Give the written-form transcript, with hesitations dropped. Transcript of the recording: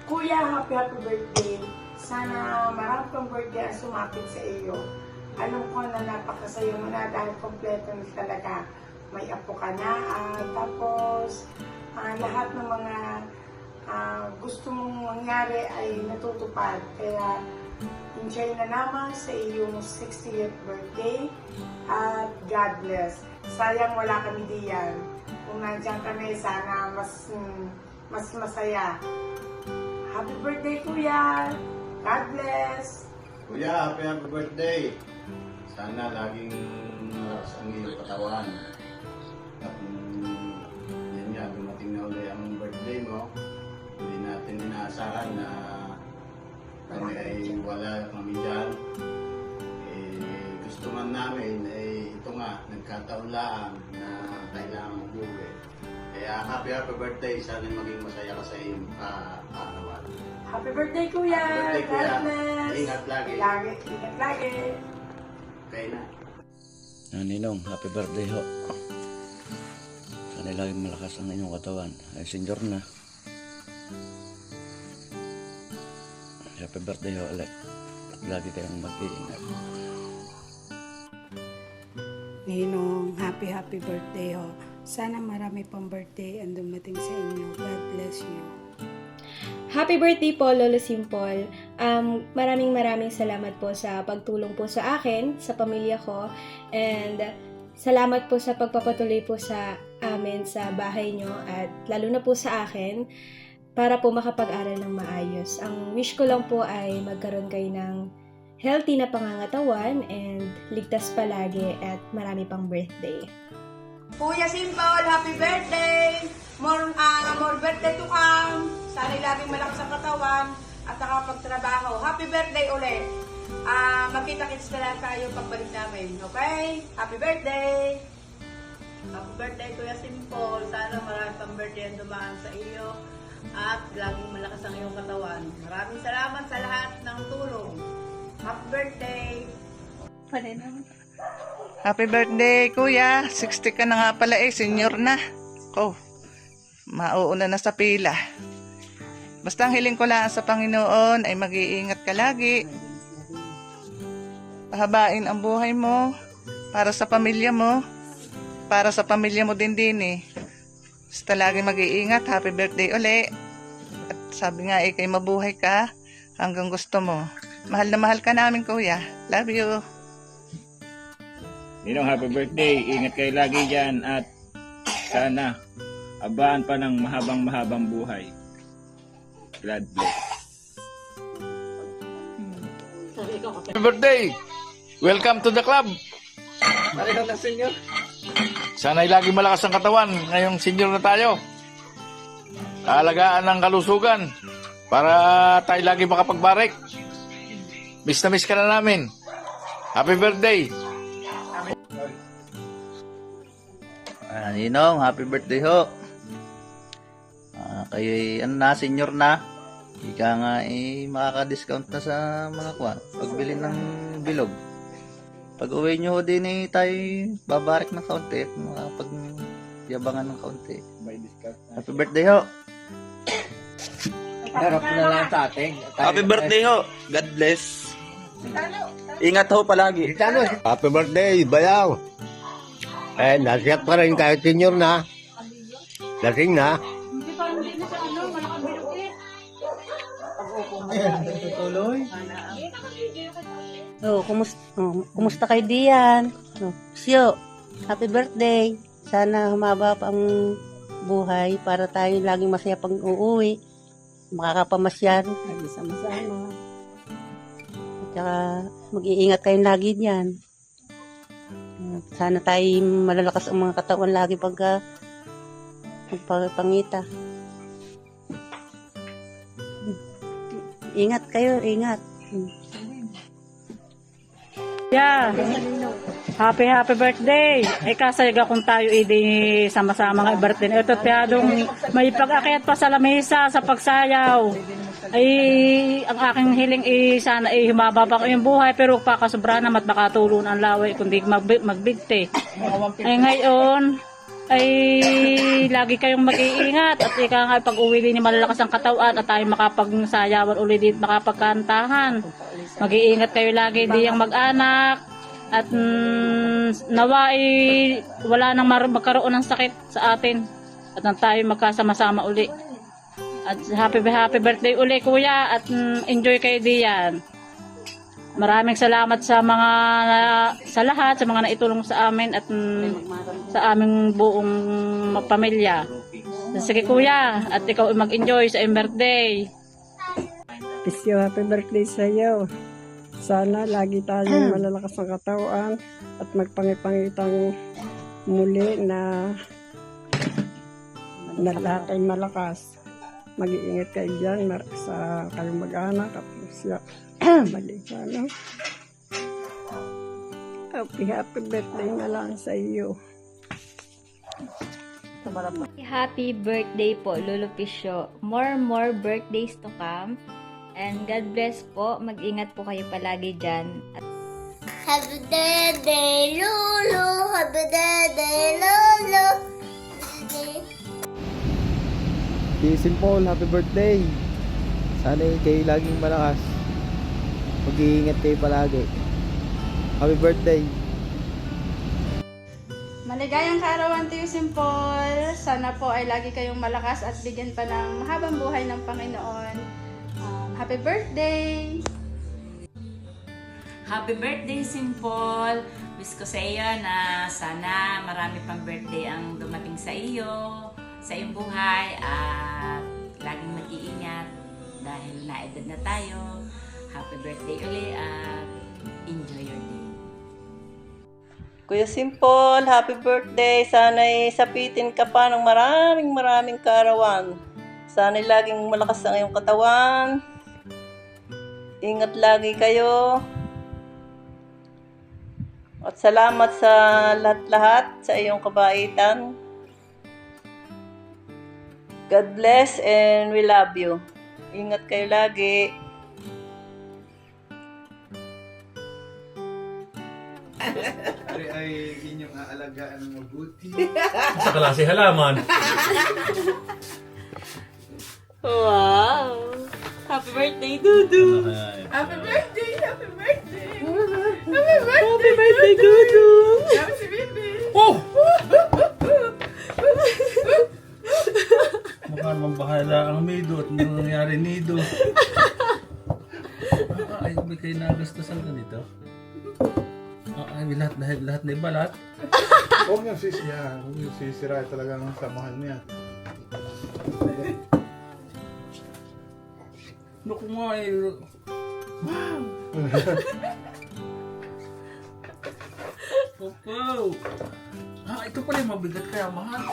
Kuya, happy birthday. Sana marami pang birthday ang sumapit sa iyo. Alam ko na napakasaya mo na dahil kompleto na talaga. May apo ka na, tapos lahat ng mga gusto mong mangyari ay natutupad. Kaya enjoy na naman sa iyong 60th birthday at God bless. Sayang wala kami diyan. Kung nandiyan kami, sana mas masaya. Happy birthday, Kuya! God bless! Kuya, happy birthday! Sana laging malakas ang iyong katawan. At yan nga, dumating na uli ang birthday mo. Hindi natin inaasahan na kami ay wala kami dyan. Gusto man namin, ito nga, nagkataon lang na kailangan mag-uwi. Kaya happy birthday, sana maging masaya ka sa iyong kaarawan. Happy birthday, Kuya! Happy birthday, Kuya! God bless! Ingat lagi! Ingat lagi! Okay na. Ninong, happy birthday ho. Sana laging malakas ang inyong katawan. Ay, senior na. Happy birthday ho ulit. At lagi kayong mag-iingat. Ninong, happy birthday ho. Sana marami pang birthday ang dumating sa inyo. God bless you. Happy birthday po, Lolo Simple. Maraming salamat po sa pagtulong po sa akin, sa pamilya ko, and salamat po sa pagpapatuloy po sa amin sa bahay nyo at lalo na po sa akin para po makapag-aral ng maayos. Ang wish ko lang po ay magkaroon kayo ng healthy na pangangatawan and ligtas palagi at marami pang birthday. Kuya Simple, happy birthday! More birthday to come! Sana laging malakas ang katawan at nakapagtrabaho. Happy birthday ulit! Magkita-kits na lang tayo pagbalik namin, okay? Happy birthday! Happy birthday, Kuya Simple. Sana marami pang birthday ang dumaan sa iyo at laging malakas ang iyong katawan. Maraming salamat sa lahat ng tulong. Happy birthday! Happy birthday, Kuya. 60 ka na nga pala senior na. Mauuna na sa pila. Basta ang hiling ko lang sa Panginoon ay mag-iingat ka lagi. Pahabain ang buhay mo para sa pamilya mo. Para sa pamilya mo din Basta lagi mag-iingat. Happy birthday uli. At sabi nga kay mabuhay ka hanggang gusto mo. Mahal na mahal ka namin, Kuya. Love you. Ninong, happy birthday. Ingat kayo lagi dyan at sana abaan pa ng mahabang buhay. God bless. Happy birthday! Welcome to the club! Pareho na, senior. Sana'y lagi malakas ang katawan ngayong senior na tayo. Kaalagaan ng kalusugan para tayo lagi makapagbarik. Miss na miss ka na namin. Happy birthday! Ninong, happy birthday ho. Kayo senior na. Ika nga makaka-discount na sa mga pagbili ng bilog. Pag uwi nyo din tayo babarik ng kaunti at makapagyabangan ng kaunti. Happy birthday ho. Harap na lang sa atin. Happy birthday ho. God bless. Ingat ho palagi. Happy birthday, Bayaw. Nasiyak pa rin kahit senior na. Lasing na. Kumusta kayo diyan? Sio, happy birthday. Sana humaba pa ang buhay para tayo laging masaya pag uuwi. Makakapamasyal. Lagi sama-sama. At saka mag-iingat kayo lagi diyan. Sana tayo malalakas ang mga katawan lagi pagka magpangita. Ingat kayo, ingat. Yeah. Happy birthday. Kasayaga kung tayo sama-sama ng birthday. Ito tiyadong may pag-akyat pa sa lamesa sa pagsayaw. Ang aking hiling sana humaba pa yung buhay pero pakasubra na mat baka tulon ang laway kundi magbigte. Ngayon ay lagi kayong mag-iingat at ika nga pag uwi din malalakas ang katawan at tayo makapagsayawan ulit dito, makapagkantahan. Mag-iingat kayo lagi diyang mag-anak at nawa ay wala nang magkaroon ng sakit sa atin at nang tayo magkasama-sama uli. At happy birthday uli kuya at enjoy kayo diyan. Maraming salamat sa lahat, sa mga naitulong sa amin at sa aming buong pamilya. Sige kuya, at ikaw ay mag-enjoy sa iyong birthday. Pisyo, happy birthday sa iyo. Sana lagi tayong malalakas ang katawan at magpangipangitang muli na lahat ay malakas. Mag-iingat kayo dyan sa kayong mag-anak at siya. Maligano. Happy birthday na lang sa iyo. Happy birthday po, Lolo Pisyo. More birthdays to come. And God bless po. Mag-ingat po kayo palagi dyan. Happy birthday, Lolo! Happy birthday, Lolo! Simple, happy birthday. Sana kayo laging malakas. Mag-iingat kayo palagi. Happy birthday. Maligayang kaarawan to you, Simple. Sana po ay lagi kayong malakas at bigyan pa ng mahabang buhay ng Panginoon. Happy birthday! Happy birthday, Simple! Wish ko sa iyo na sana marami pang birthday ang dumating sa iyo, sa iyong buhay, at laging mag-iingat dahil naedad na tayo. Happy birthday uli at enjoy your day. Kuya Simple, happy birthday. Sana'y sapitin ka pa ng maraming kaarawan. Sana'y laging malakas ang iyong katawan. Ingat lagi kayo. At salamat sa lahat-lahat sa iyong kabaitan. God bless and we love you. Ingat kayo lagi. Ay inyong aalagaan ng mabuti. Sa klase halaman. Wow! Happy birthday, Dudu! Happy birthday! Happy birthday! Happy birthday, Dudu! Happy si Bibi! Oh! Mukha naman bahala ang Mido at nangyari Nido. Ay, may kayo nagastusan ganito. Ay, lahat na ibalat. Huwag niyong sisiyahan. Huwag niyong sisira talaga ang samahan niya. Naku nga eh. Wow! Wow! Ito pala yung mabigat kaya mahal.